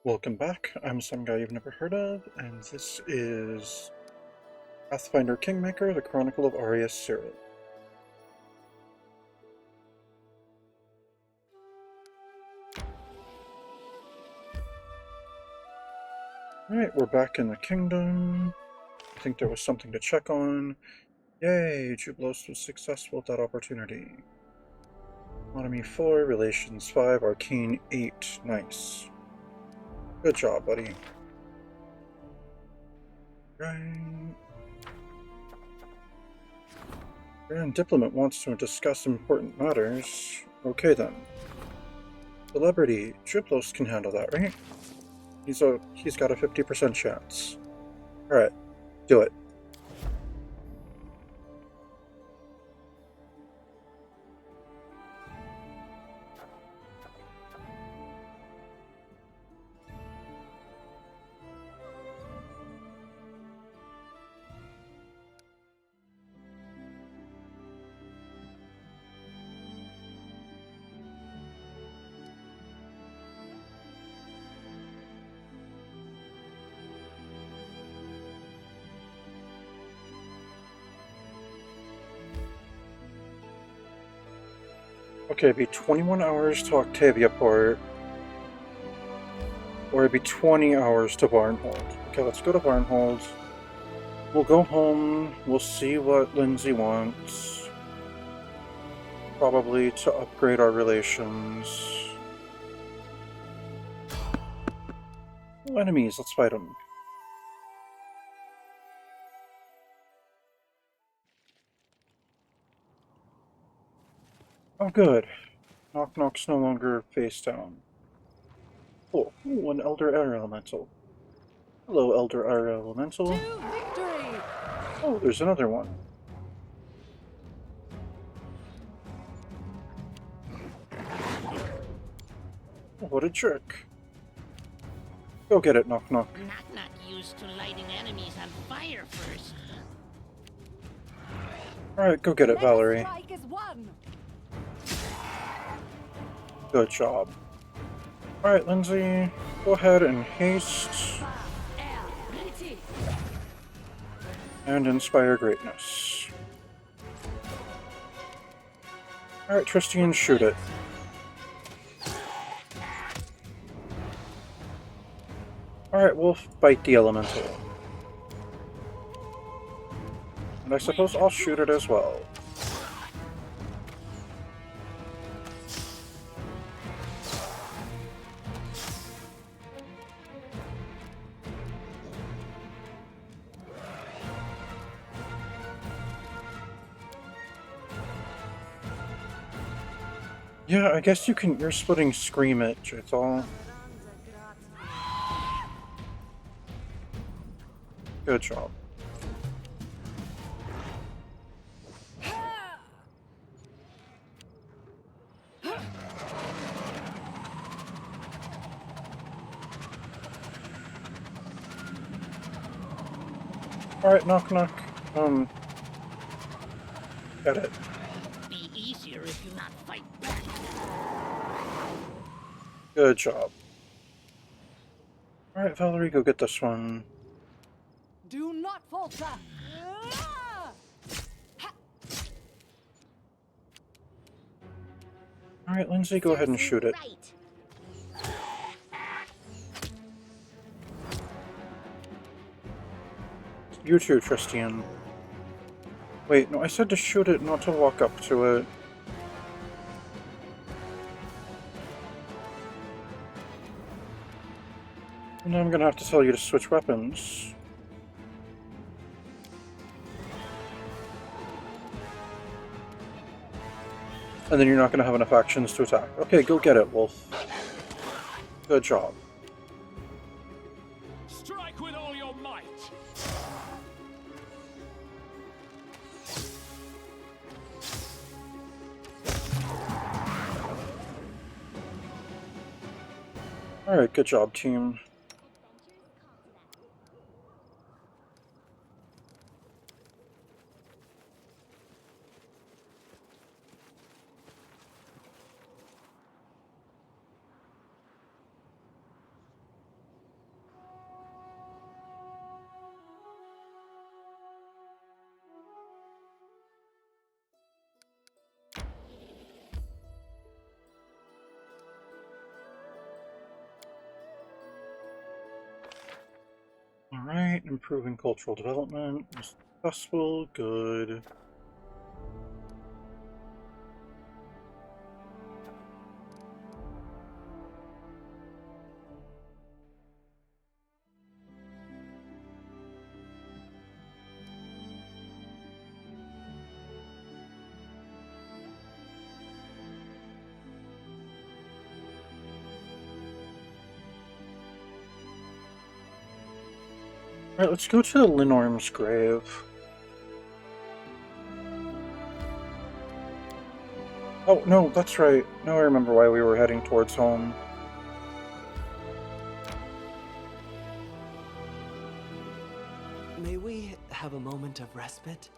Welcome back. I'm some guy you've never heard of, and this is Pathfinder Kingmaker, the Chronicle of Arius Cyril. Alright, we're back in the kingdom. I think there was something to check on. Yay, Jublos was successful at that opportunity. Economy 4, Relations 5, Arcane 8. Nice. Good job, buddy. Right. Grand Diplomat wants to discuss important matters. Okay then. Celebrity, Jublos can handle that, right? He's got a 50% chance. Alright, do it. Okay, it'd be 21 hours to Octavia Port, or it'd be 20 hours to Barnhold. Okay, let's go to Barnhold. We'll go home, we'll see what Lindsay wants. Probably to upgrade our relations. Oh, enemies, let's fight them. Oh good. Knock Knock's no longer face down. Oh, ooh, an Elder Air Elemental. Hello, Elder Air Elemental. To victory! Oh, there's another one. Oh, what a jerk. Go get it, Knock Knock. Not used to lighting enemies on fire first. Alright, go get it, Valerie. Strike is one. Good job. Alright, Lindsay, go ahead and haste and inspire greatness. Alright, Tristian, shoot it. Alright, we'll fight the elemental. And I suppose I'll shoot it as well. Yeah, I guess you're splitting Screamage, it's all. Good job. Alright, Knock Knock. Get it. Be easier if you not fight back. Good job. Alright, Valerie, go get this one. Do not falter. Alright, Lindsay, go ahead and shoot it. You too, Tristian. Wait, no, I said to shoot it, not to walk up to it. And now I'm gonna have to tell you to switch weapons. And then you're not gonna have enough actions to attack. Okay, go get it, Wolf. Good job. Strike with all your might. Alright, good job, team. Alright, improving cultural development. Successful, good. Alright, let's go to Linorm's grave. Oh, no, that's right. Now I remember why we were heading towards home. May we have a moment of respite?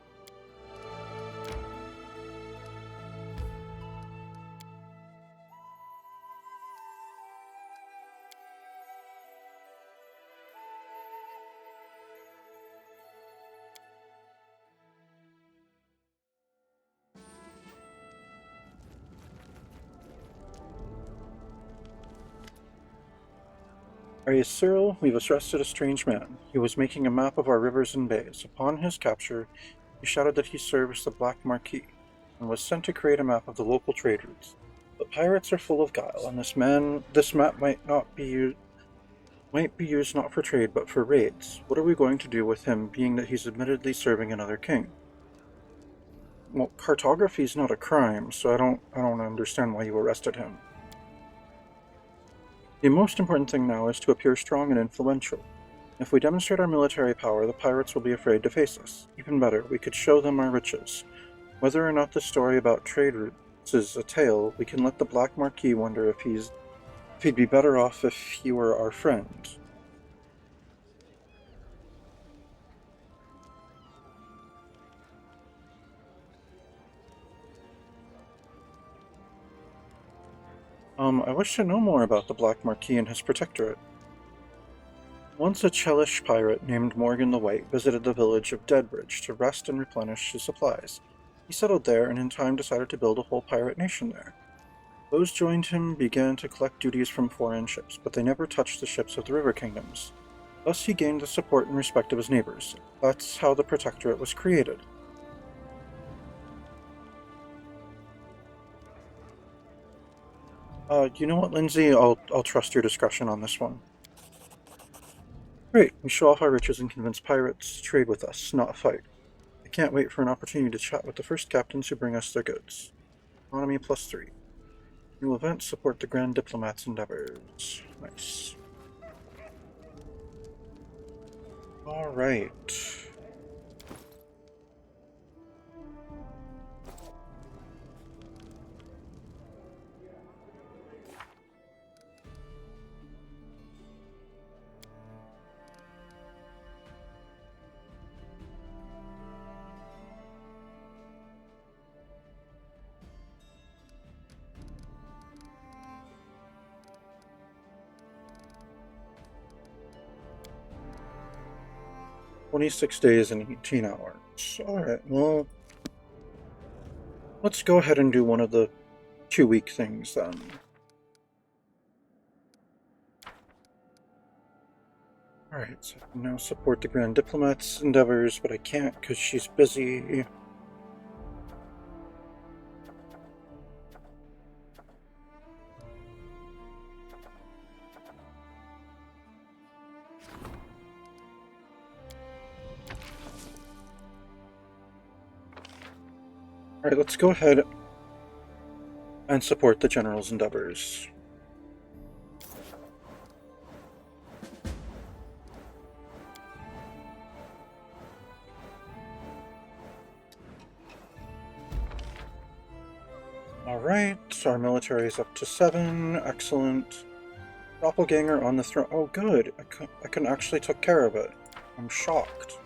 Arius Cyril, we've arrested a strange man. He was making a map of our rivers and bays. Upon his capture, he shouted that he serves the Black Marquis, and was sent to create a map of the local trade routes. But pirates are full of guile, and this map might be used not for trade, but for raids. What are we going to do with him, being that he's admittedly serving another king? Well, cartography is not a crime, so I don't understand why you arrested him. The most important thing now is to appear strong and influential. If we demonstrate our military power, the pirates will be afraid to face us. Even better, we could show them our riches. Whether or not the story about trade routes is a tale, we can let the Black Marquis wonder if he'd be better off if he were our friend. I wish to know more about the Black Marquis and his protectorate. Once a Chelish pirate named Morgan the White visited the village of Deadbridge to rest and replenish his supplies. He settled there and in time decided to build a whole pirate nation there. Those joined him began to collect duties from foreign ships, but they never touched the ships of the river kingdoms. Thus he gained the support and respect of his neighbors. That's how the protectorate was created. You know what, Lindsay? I'll trust your discretion on this one. Great, we show off our riches and convince pirates to trade with us, not fight. I can't wait for an opportunity to chat with the first captains who bring us their goods. Economy +3. New events support the Grand Diplomat's endeavors. Nice. Alright. "26 days and 18 hours. Alright, well, let's go ahead and do one of the 2-week things then. Alright, so I can now support the Grand Diplomat's endeavors, but I can't because she's busy. Alright, let's go ahead and support the General's endeavors. Alright, our military is up to 7. Excellent. Doppelganger on the throne. Oh, good. I can actually took care of it. I'm shocked.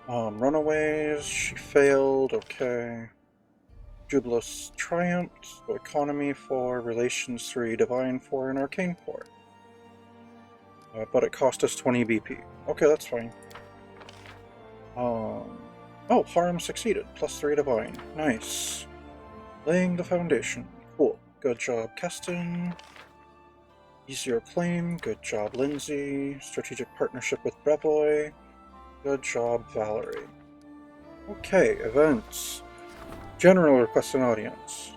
Runaways. She failed. Okay. Jubilous triumphed. So economy 4, relations 3, divine 4, and arcane 4. But it cost us 20 BP. Okay, that's fine. Oh, harem succeeded. +3 divine. Nice. Laying the foundation. Cool. Good job, Keston. Easier claim. Good job, Lindsay. Strategic partnership with Brevoy. Good job, Valerie. Okay, events. General request an audience.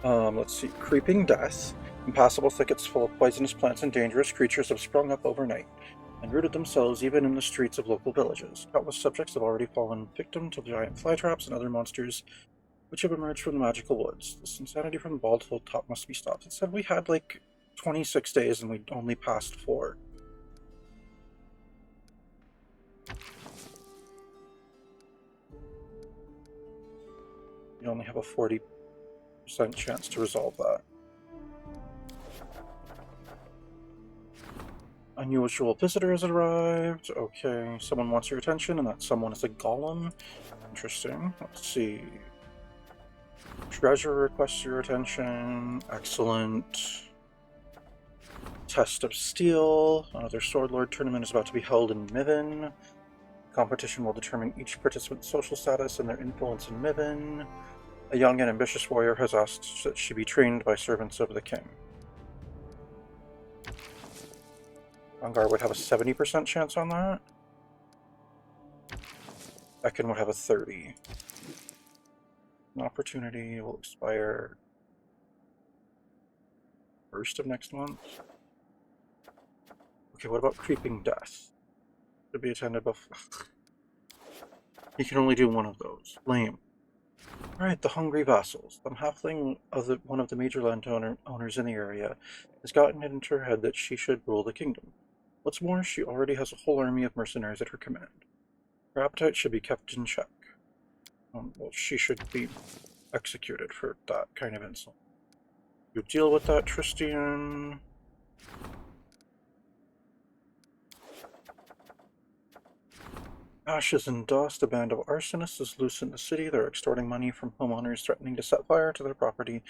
Let's see. Creeping death. Impassable thickets full of poisonous plants and dangerous creatures have sprung up overnight and rooted themselves even in the streets of local villages. Countless subjects have already fallen victim to giant flytraps and other monsters which have emerged from the magical woods. This insanity from the bald hilltop must be stopped. It said we had like 26 days and we only passed 4. You only have a 40% chance to resolve that. Unusual visitor has arrived. Okay, someone wants your attention, and that someone is a golem. Interesting. Let's see. Treasure requests your attention. Excellent. Test of Steel. Another Sword Lord tournament is about to be held in Miven. Competition will determine each participant's social status and their influence in Miven. A young and ambitious warrior has asked that she be trained by servants of the king. Vanguard would have a 70% chance on that. Ekin would have a 30. An opportunity will expire 1st of next month. Okay, what about Creeping Death? To be attended before. He can only do one of those. Lame. Alright, the Hungry Vassals. The halfling of one of the major landowners in the area has gotten it into her head that she should rule the kingdom. What's more, she already has a whole army of mercenaries at her command. Her appetite should be kept in check. Well, she should be executed for that kind of insult. You deal with that, Tristian. Ashes and dust. A band of arsonists is loose in the city. They're extorting money from homeowners, threatening to set fire to their property.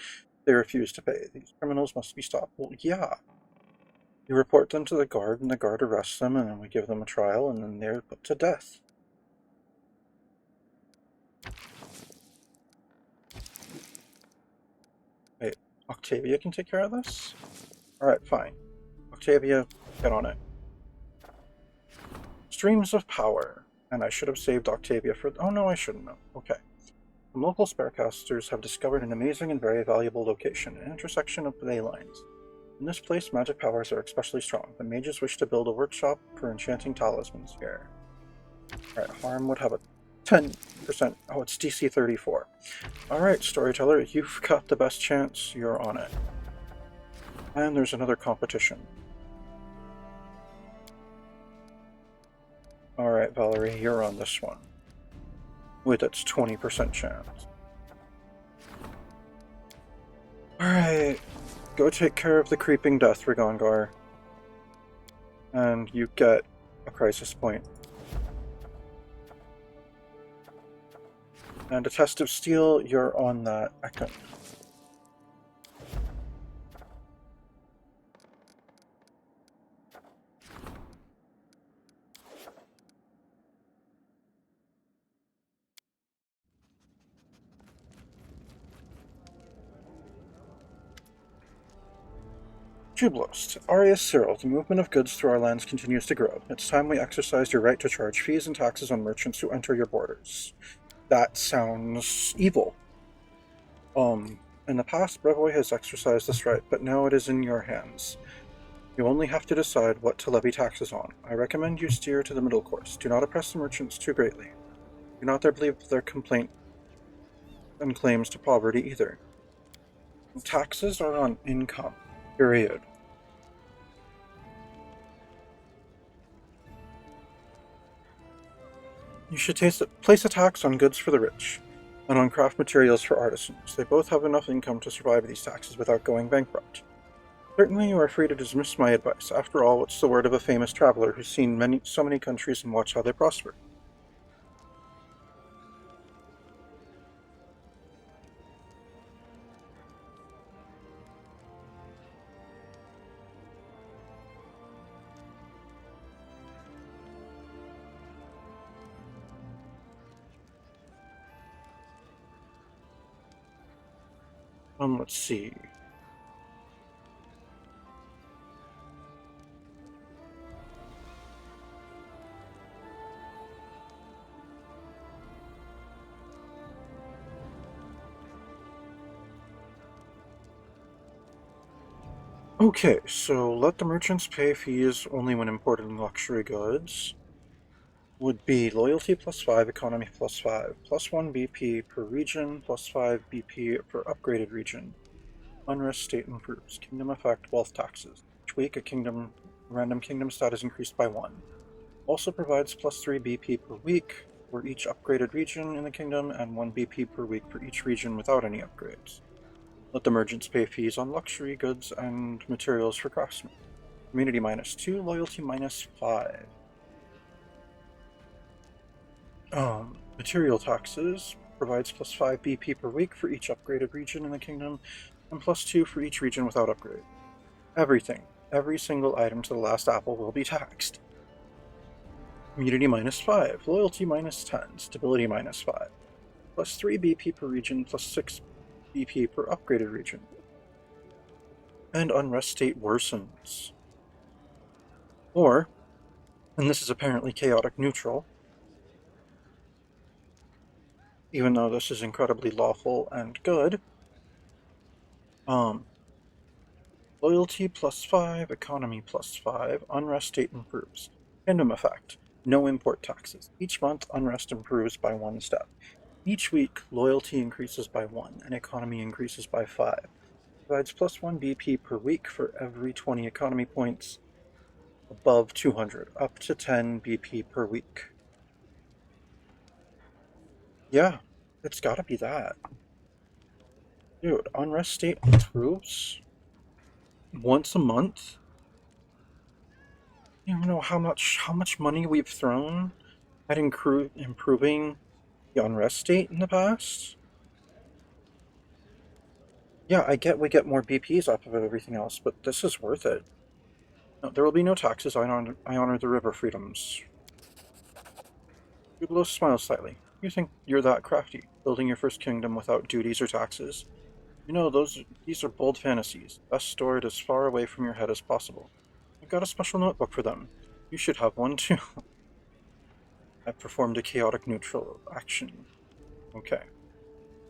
They refuse to pay. These criminals must be stopped. Well, yeah. You report them to the guard, and the guard arrests them, and then we give them a trial, and then they're put to death. Wait, Octavia can take care of this? Alright, fine. Octavia, get on it. Streams of power. And I should have saved Octavia for... Oh, no, I shouldn't have. Okay. Some local spellcasters have discovered an amazing and very valuable location, an intersection of ley lines. In this place, magic powers are especially strong. The mages wish to build a workshop for enchanting talismans here. Alright, Harm would have a 10%. Oh, it's DC 34. Alright, Storyteller, you've got the best chance. You're on it. And there's another competition. Alright, Valerie, you're on this one. With its 20% chance. Alright, go take care of the creeping death, Rigongar. And you get a crisis point. And a test of steel, you're on that. Ekin. Jublost. Arius Cyril, the movement of goods through our lands continues to grow. It's time we exercised your right to charge fees and taxes on merchants who enter your borders. That sounds evil. In the past, Brevoy has exercised this right, but now it is in your hands. You only have to decide what to levy taxes on. I recommend you steer to the middle course. Do not oppress the merchants too greatly. Do not believe their complaint and claims to poverty either. Taxes are on income, period. You should place a tax on goods for the rich, and on craft materials for artisans. They both have enough income to survive these taxes without going bankrupt. Certainly you are free to dismiss my advice. After all, what's the word of a famous traveler who's seen so many countries and watched how they prosper? Let's see. Okay, so let the merchants pay fees only when importing luxury goods. Would be loyalty +5, economy +5, +1 BP per region, +5 BP per upgraded region. Unrest state improves. Kingdom effect wealth taxes. Each week a random kingdom stat is increased by 1. Also provides +3 BP per week for each upgraded region in the kingdom and 1 BP per week for each region without any upgrades. Let the merchants pay fees on luxury goods and materials for craftsmen. Community -2, loyalty -5. Material taxes provides +5 BP per week for each upgraded region in the kingdom, and +2 for each region without upgrade. Everything, every single item to the last apple will be taxed. Community -5, loyalty -10, stability -5, +3 BP per region, +6 BP per upgraded region. And unrest state worsens. Or, and this is apparently chaotic neutral, even though this is incredibly lawful and good, loyalty +5, economy +5, unrest state improves. Kingdom effect, no import taxes. Each month, unrest improves by 1 step. Each week, loyalty increases by 1, and economy increases by 5. Provides +1 BP per week for every 20 economy points above 200, up to 10 BP per week. Yeah, it's gotta be that. Dude, unrest state improves once a month? You don't know how much money we've thrown at improving the unrest state in the past? Yeah, I get we get more BPs off of everything else, but this is worth it. No, there will be no taxes. I honor the river freedoms. Googlos smiles slightly. You think you're that crafty, building your first kingdom without duties or taxes? You know, these are bold fantasies. Best stored as far away from your head as possible. I've got a special notebook for them. You should have one too. I performed a chaotic neutral action. Okay.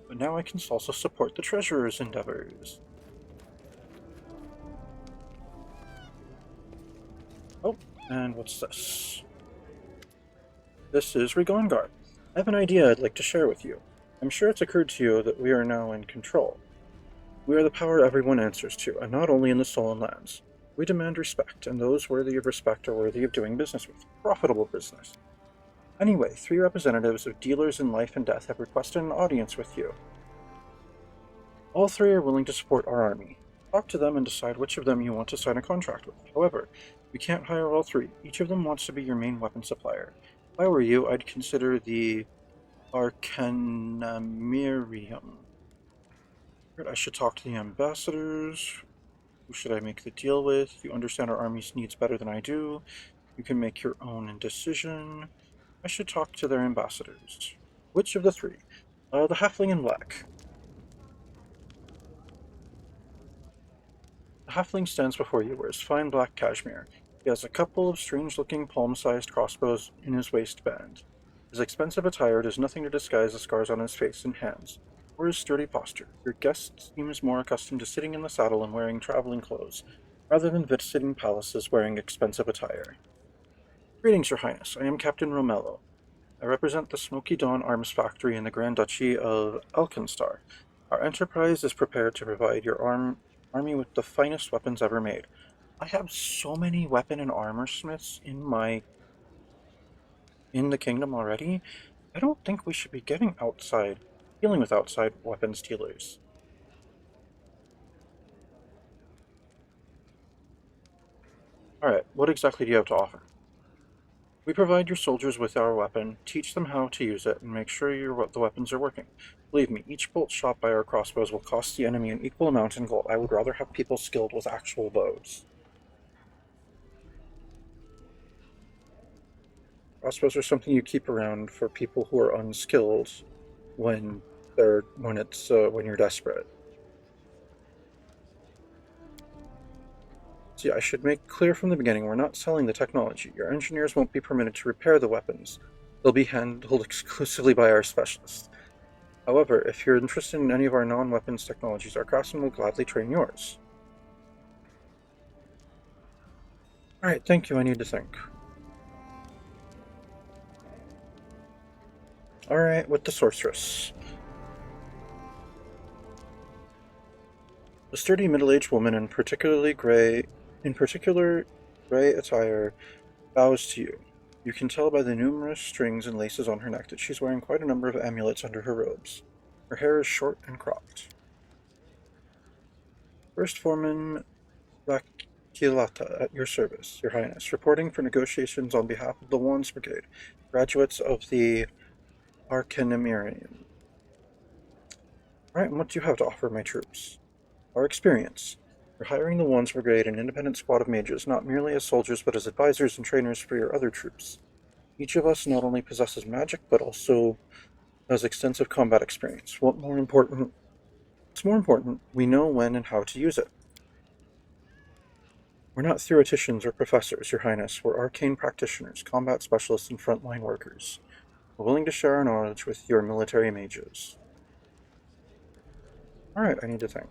But now I can also support the treasurer's endeavors. Oh, and what's this? This is Rigongar. I have an idea I'd like to share with you. I'm sure it's occurred to you that we are now in control. We are the power everyone answers to, and not only in the stolen lands. We demand respect, and those worthy of respect are worthy of doing business with. Profitable business. Anyway, 3 representatives of dealers in life and death have requested an audience with you. All 3 are willing to support our army. Talk to them and decide which of them you want to sign a contract with. However, we can't hire all 3. Each of them wants to be your main weapon supplier. If I were you, I'd consider the Arcanamirium. I should talk to the ambassadors. Who should I make the deal with? You understand our army's needs better than I do. You can make your own decision. I should talk to their ambassadors. Which of the 3? The halfling in black. The halfling stands before you, wears fine black cashmere. He has a couple of strange-looking palm-sized crossbows in his waistband. His expensive attire does nothing to disguise the scars on his face and hands, or his sturdy posture. Your guest seems more accustomed to sitting in the saddle and wearing traveling clothes, rather than visiting palaces wearing expensive attire. Greetings, Your Highness. I am Captain Romello. I represent the Smoky Dawn Arms Factory in the Grand Duchy of Alkenstar. Our enterprise is prepared to provide your army with the finest weapons ever made. I have so many weapon and armor smiths in the kingdom already. I don't think we should be dealing with outside weapons dealers. Alright, what exactly do you have to offer? We provide your soldiers with our weapon, teach them how to use it, and make sure the weapons are working. Believe me, each bolt shot by our crossbows will cost the enemy an equal amount in gold. I would rather have people skilled with actual bows. Crossbows are something you keep around for people who are unskilled when you're desperate. See, I should make clear from the beginning, we're not selling the technology. Your engineers won't be permitted to repair the weapons. They'll be handled exclusively by our specialists. However, if you're interested in any of our non-weapons technologies, our craftsmen will gladly train yours. Alright, thank you, I need to think. Alright, with the sorceress. A sturdy middle-aged woman in particular gray attire bows to you. You can tell by the numerous strings and laces on her neck that she's wearing quite a number of amulets under her robes. Her hair is short and cropped. First Foreman Vakilata at your service, Your Highness, reporting for negotiations on behalf of the Wands Brigade, graduates of the Arcanimirian. Alright, and what do you have to offer my troops? Our experience. You're hiring the Wands Brigade, an independent squad of mages, not merely as soldiers, but as advisors and trainers for your other troops. Each of us not only possesses magic, but also has extensive combat experience. What's more important, we know when and how to use it. We're not theoreticians or professors, Your Highness. We're arcane practitioners, combat specialists, and frontline workers. We're willing to share our knowledge with your military mages. Alright, I need to think.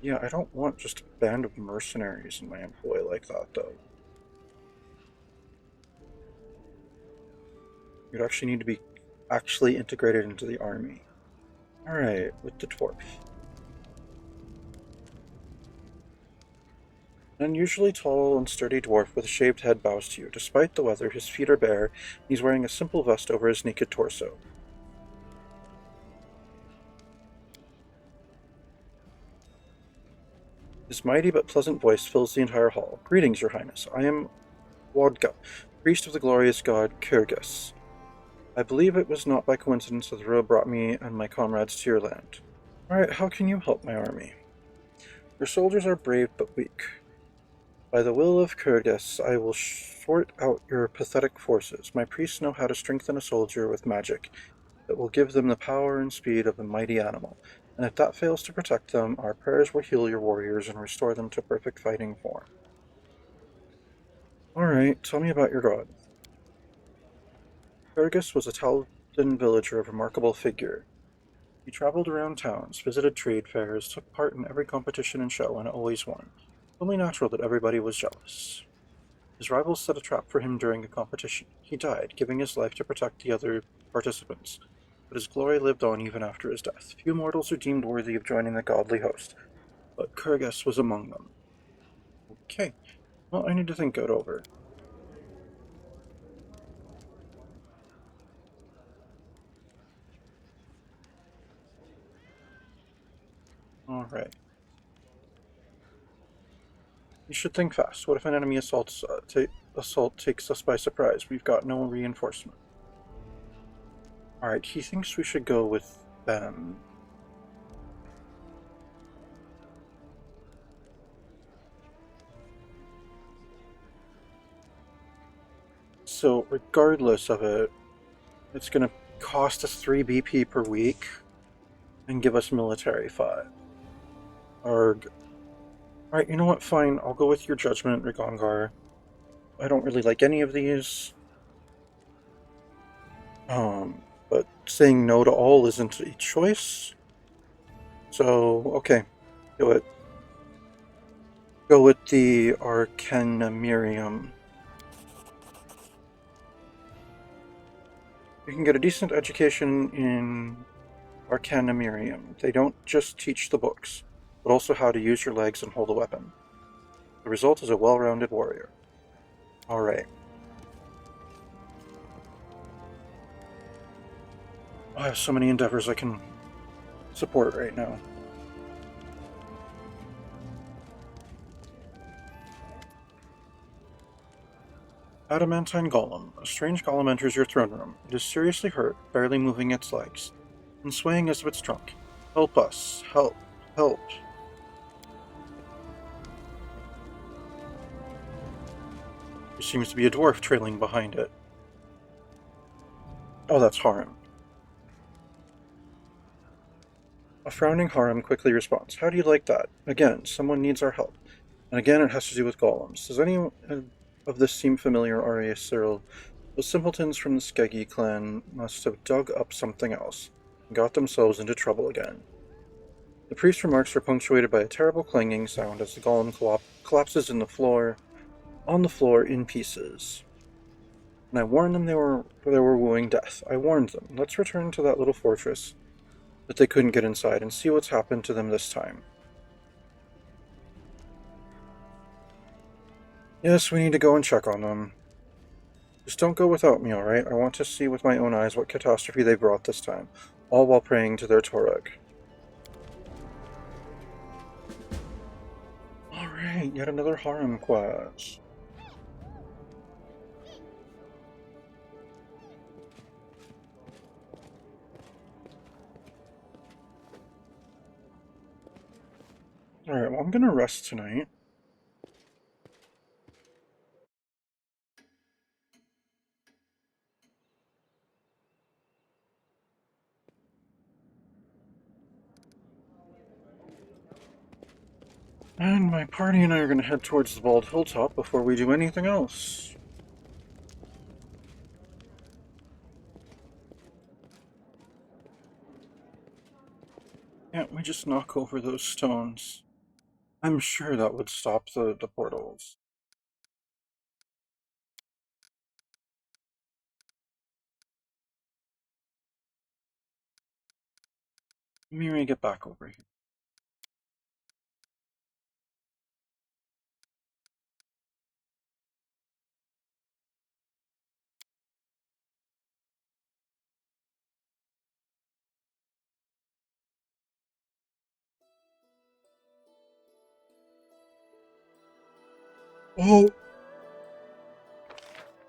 Yeah, I don't want just a band of mercenaries in my employ like that, though. You'd actually need to be actually integrated into the army. Alright, with the dwarf. An unusually tall and sturdy dwarf with a shaved head bows to you. Despite the weather, his feet are bare, and he's wearing a simple vest over his naked torso. His mighty but pleasant voice fills the entire hall. Greetings, Your Highness. I am Wodka, priest of the glorious god Kyrgyz. I believe it was not by coincidence that the road brought me and my comrades to your land. Alright, how can you help my army? Your soldiers are brave but weak. By the will of Kyrgyz, I will sort out your pathetic forces. My priests know how to strengthen a soldier with magic that will give them the power and speed of a mighty animal. And if that fails to protect them, our prayers will heal your warriors and restore them to perfect fighting form. Alright, tell me about your god. Kyrgyz was a Taldan villager of remarkable figure. He traveled around towns, visited trade fairs, took part in every competition and show, and always won. Only natural that everybody was jealous. His rivals set a trap for him during a competition. He died, giving his life to protect the other participants, but his glory lived on even after his death. Few mortals are deemed worthy of joining the godly host, but Kyrgyz was among them. Okay, well, I need to think it over. Alright. You should think fast. What if an enemy assault takes us by surprise? We've got no reinforcement. Alright, he thinks we should go with them. So, regardless of it, it's going to cost us 3 BP per week and give us military 5. Arg. Alright, you know what? Fine. I'll go with your judgment, Rigongar. I don't really like any of these. But saying no to all isn't a choice. So, okay. Do it. Go with the Arcanimirium. You can get a decent education in Arcanimirium. They don't just teach the books, but also how to use your legs and hold a weapon. The result is a well-rounded warrior. Alright. I have so many endeavors I can support right now. Adamantine Golem. A strange golem enters your throne room. It is seriously hurt, barely moving its legs, and swaying as if it's drunk. Help us. Help. Help. There seems to be a dwarf trailing behind it. Oh, that's Harem. A frowning Harem quickly responds. How do you like that? Again, someone needs our help. And again, it has to do with golems. Does any of this seem familiar, Arya Cyril? Those simpletons from the Skeggy clan must have dug up something else and got themselves into trouble again. The priest's remarks are punctuated by a terrible clanging sound as the golem collapses on the floor in pieces. And I warned them they were wooing death. I warned them. Let's return to that little fortress that they couldn't get inside and see what's happened to them this time. Yes, we need to go and check on them. Just don't go without me, alright? I want to see with my own eyes what catastrophe they brought this time, all while praying to their Torag. Alright, yet another harem quest. Alright, well, I'm gonna rest tonight. And my party and I are gonna head towards the Bald Hilltop before we do anything else. Can't we just knock over those stones? I'm sure that would stop the portals. Let me get back over here. Oh!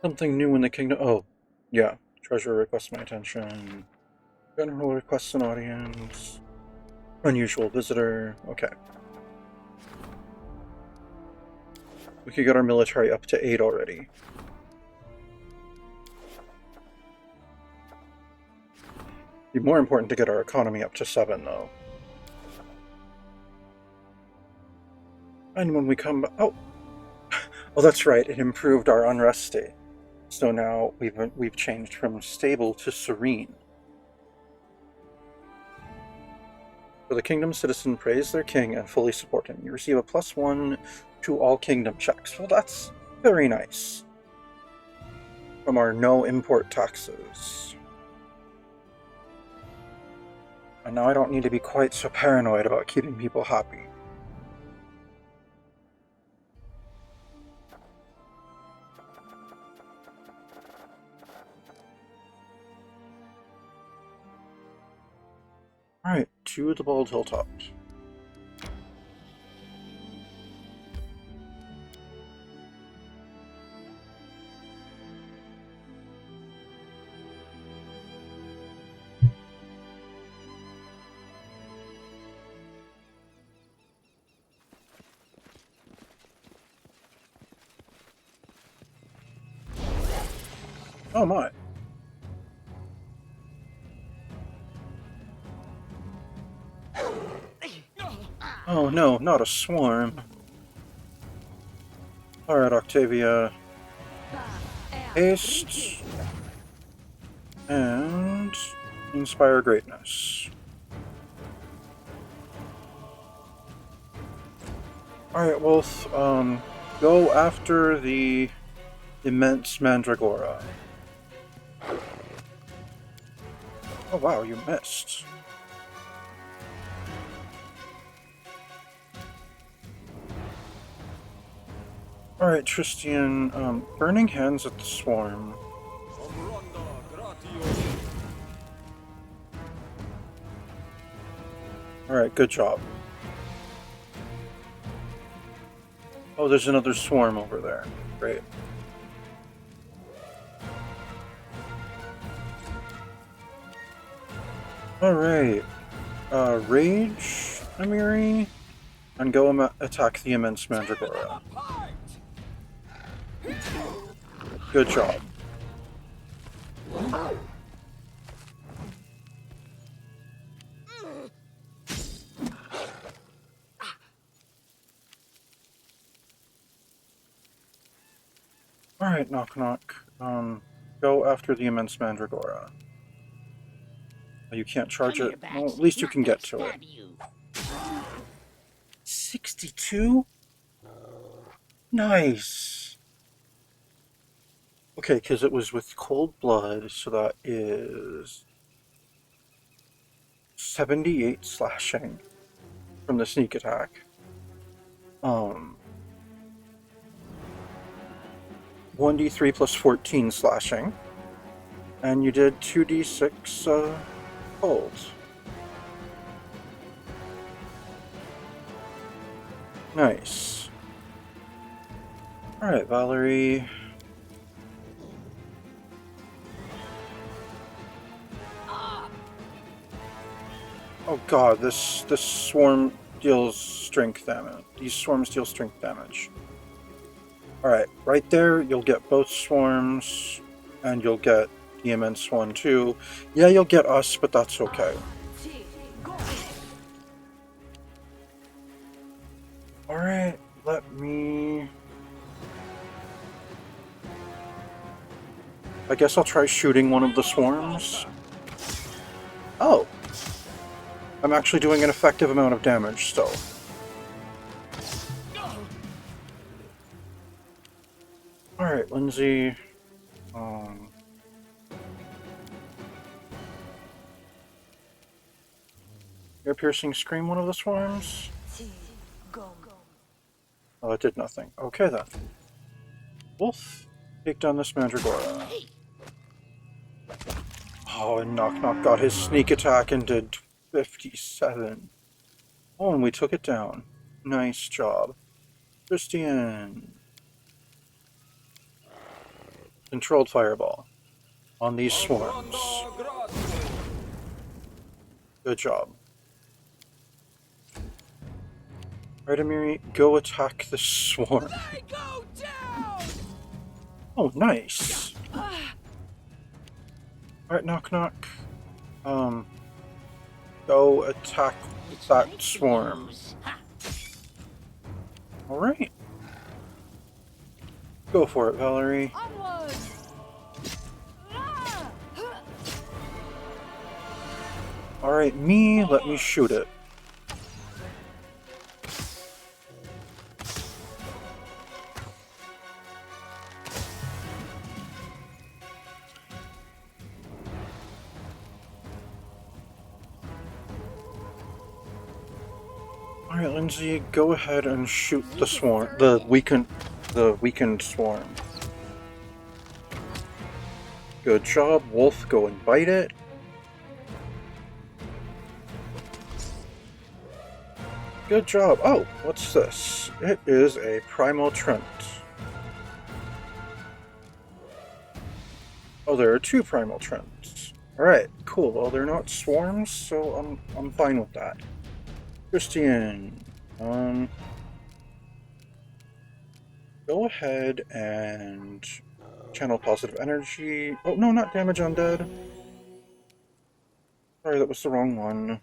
Something new in the kingdom. Oh, yeah. Treasurer requests my attention. General requests an audience. Unusual visitor. Okay. We could get our military up to 8 already. It'd be more important to get our economy up to 7, though. And when we come... Oh! Oh, that's right. It improved our unrest state. So now we've changed from stable to serene. For the kingdom, citizens praise their king and fully support him. You receive a +1 to all kingdom checks. Well, that's very nice. From our no import taxes. And now I don't need to be quite so paranoid about keeping people happy. Alright, to the Bald Hilltop. Oh my. Oh no, not a swarm. Alright, Octavia. Haste. And inspire greatness. Alright, well, go after the immense Mandragora. Oh wow, you missed. Alright, Tristian, burning hands at the swarm. Alright, good job. Oh, there's another swarm over there. Great. Alright. Rage, Amiri, and go attack the immense Mandragora. Good job. Alright, Knock Knock. Go after the immense Mandragora. You can't charge it. Well, at least you can get to it. 62? Nice. Okay, because it was with cold blood, so that is 78 slashing from the sneak attack. 1d3 plus 14 slashing. And you did 2d6 cold. Nice. Alright, Valerie. Oh god, this swarm deals strength damage. These swarms deal strength damage. Alright, right there, you'll get both swarms, and you'll get the immense one too. Yeah, you'll get us, but that's okay. Alright, let me... I guess I'll try shooting one of the swarms. Oh! I'm actually doing an effective amount of damage still. Alright, Lindsay. Ear-piercing scream one of the swarms? Oh, it did nothing. Okay then. Wolf, take down this Mandragora. Oh, and Knock Knock got his sneak attack and did 57. Oh, and we took it down. Nice job. Christian. Controlled fireball on these swarms. Good job. Right, Amiri, go attack the swarm. They go down! Oh, nice. Alright, Knock Knock. Go attack that swarm. Alright. Go for it, Valerie. Onward! Alright, me, let me shoot it. Alright, Lindsay, go ahead and shoot the swarm, the weakened swarm. Good job, Wolf, go and bite it. Good job. Oh, what's this? It is a Primal Trent. Oh, there are 2 Primal Trents. Alright, cool. Well, they're not swarms, so I'm fine with that. Christian, go ahead and channel positive energy. Oh, no, not damage undead. Sorry, that was the wrong one.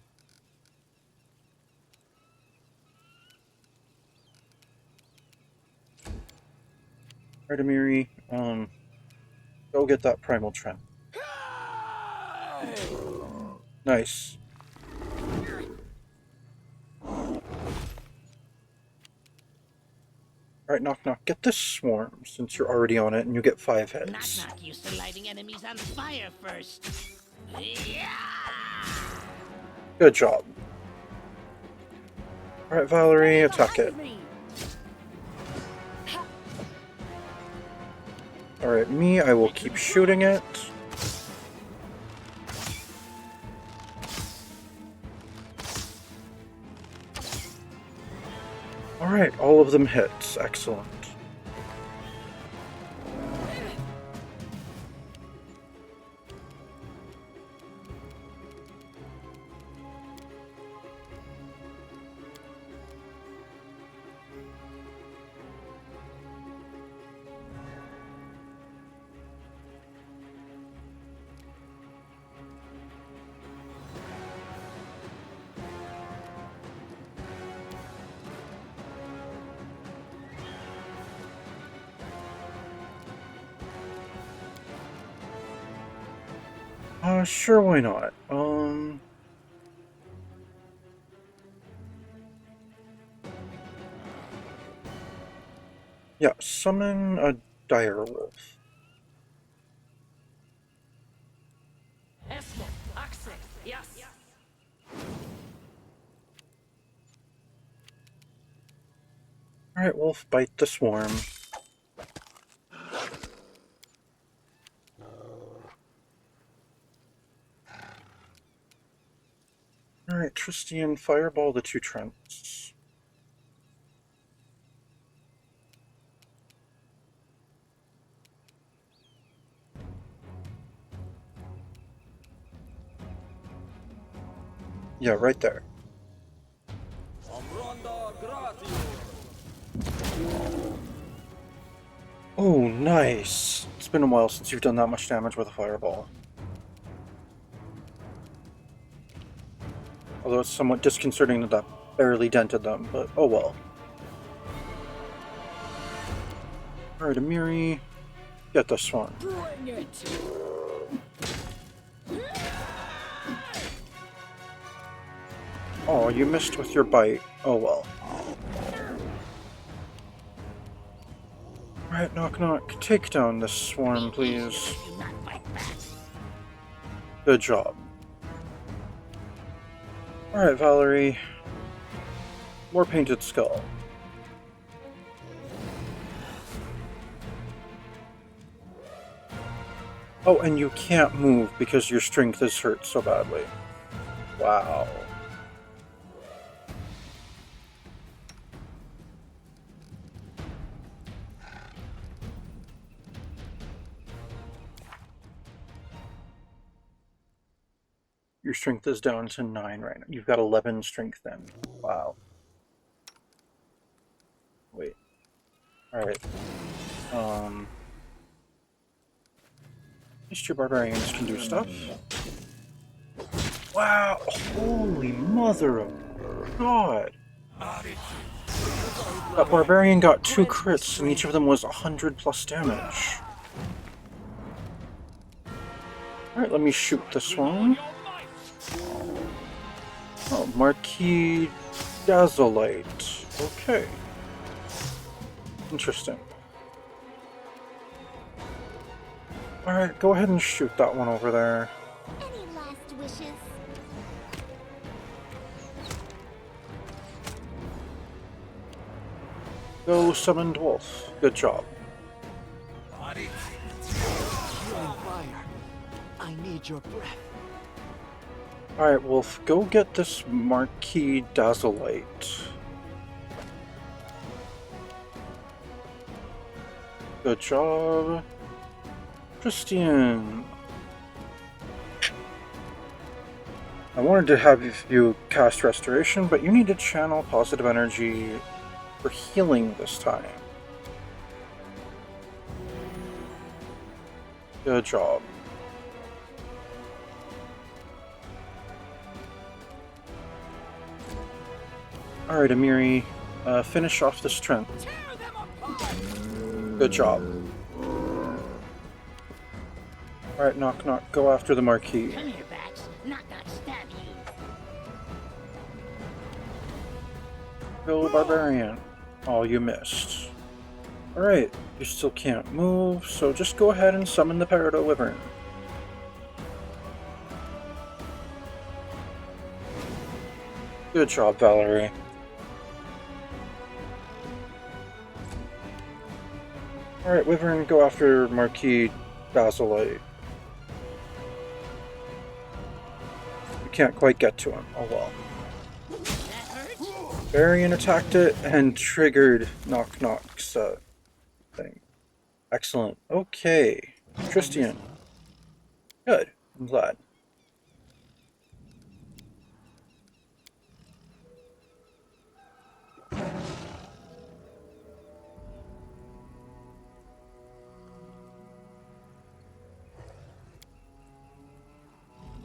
Artemiri, go get that Primal Trent. Nice. Alright, Knock Knock, get this swarm, since you're already on it, and you get 5 hits. Knock Knock used to lighting enemies on fire first. Yeah! Good job. Alright, Valerie, attack it. Alright, me, I will keep shooting it. Alright, all of them hits. Excellent. Sure, why not? Yeah, summon a dire wolf. Esmo, access, yes. Alright, wolf, bite the swarm. Alright, Tristian, fireball the two Trents. Yeah, right there. Oh, nice! It's been a while since you've done that much damage with a fireball. Although it's somewhat disconcerting that that barely dented them, but oh well. Alright, Amiri, get this one. Bring it. Oh, you missed with your bite. Oh well. Alright, knock knock. Take down this swarm, please. Do not fight back. Good job. Alright, Valerie. More painted skull. Oh, and you can't move because your strength is hurt so badly. Wow. Your strength is down to 9 right now. You've got 11 strength then. Wow. Wait. Alright. At least your barbarians can do stuff. Wow! Holy mother of God! That barbarian got 2 crits, and each of them was 100 plus damage. Alright, let me shoot this one. Oh, Marquis Dazzleite. Okay. Interesting. Alright, go ahead and shoot that one over there. Any last wishes? Go summoned wolf. Good job. You're on fire. I need your breath. Alright, wolf, go get this Marquis Dazzleite. Good job. Christian. I wanted to have you cast Restoration, but you need to channel positive energy for healing this time. Good job. Alright, Amiri, finish off this Trent. Tear them apart. Good job. Alright, knock knock, go after the Marquis. Come here, bats. Knock knock stab you. Go Barbarian. Oh, you missed. Alright, you still can't move, so just go ahead and summon the Peridot Wyvern. Good job, Valerie. Alright, Wyvern, go after Marquis Dazzleite. You can't quite get to him. Oh well. That hurt? Varian attacked it and triggered Knock Knock's thing. Excellent. Okay. Tristian. Good. I'm glad.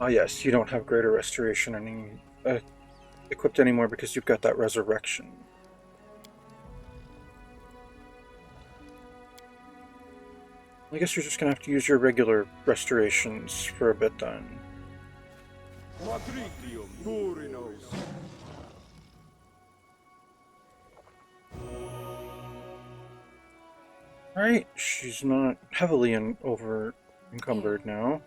Ah yes, you don't have Greater Restoration equipped anymore because you've got that Resurrection. I guess you're just gonna have to use your regular restorations for a bit then. Alright, she's not heavily over encumbered now.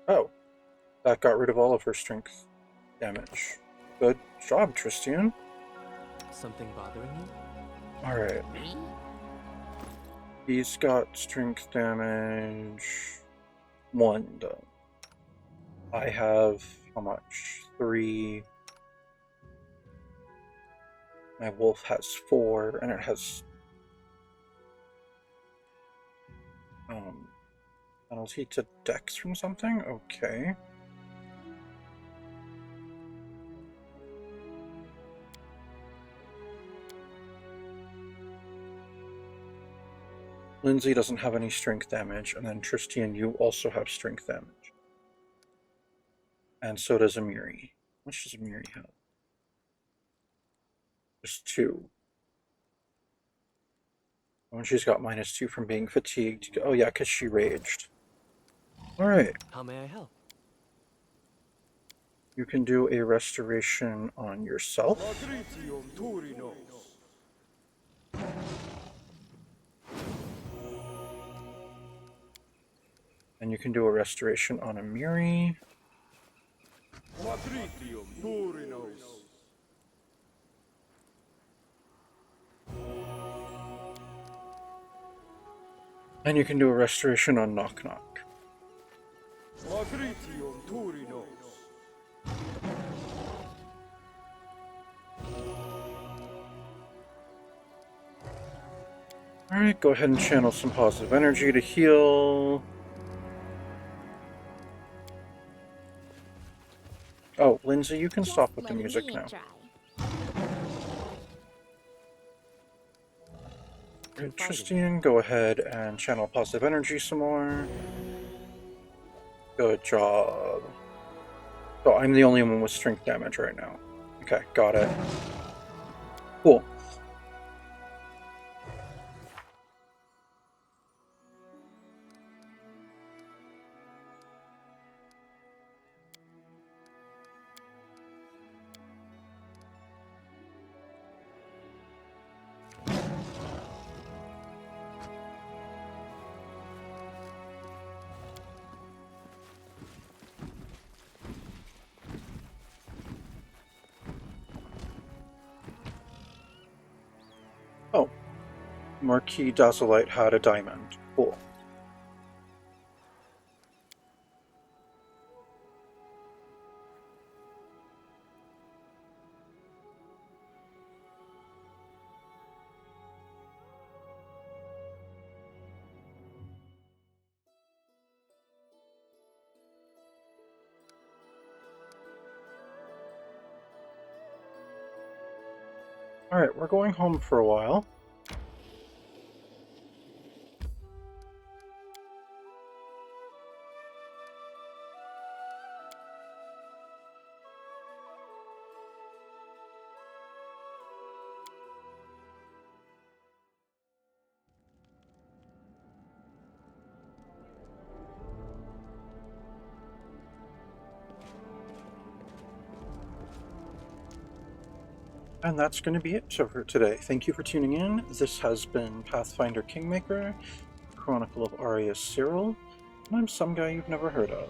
Oh, that got rid of all of her strength damage. Good job, Tristian. Something bothering you? Alright. Me? He's got strength damage 1 done. I have how much? 3. My wolf has 4, and it has penalty to dex from something? Okay. Lindsay doesn't have any strength damage, and then Tristian, you also have strength damage. And so does Amiri. How much does Amiri have? Just 2. And she's got -2 from being fatigued. Oh yeah, because she raged. Alright. How may I help? You can do a restoration on yourself. And you can do a restoration on Amiri. And you can do a restoration on Knock Knock. Alright, go ahead and channel some positive energy to heal. Oh, Lindsay, you can stop with the music now. Good, Tristian, go ahead and channel positive energy some more. Good job. So I'm the only one with strength damage right now. Okay, got it. Cool. Oh. Marquis Dazzleite had a diamond. Cool. Alright, we're going home for a while. And that's going to be it for today. Thank you for tuning in. This has been Pathfinder Kingmaker, Chronicle of Arius Cyril, and I'm some guy you've never heard of.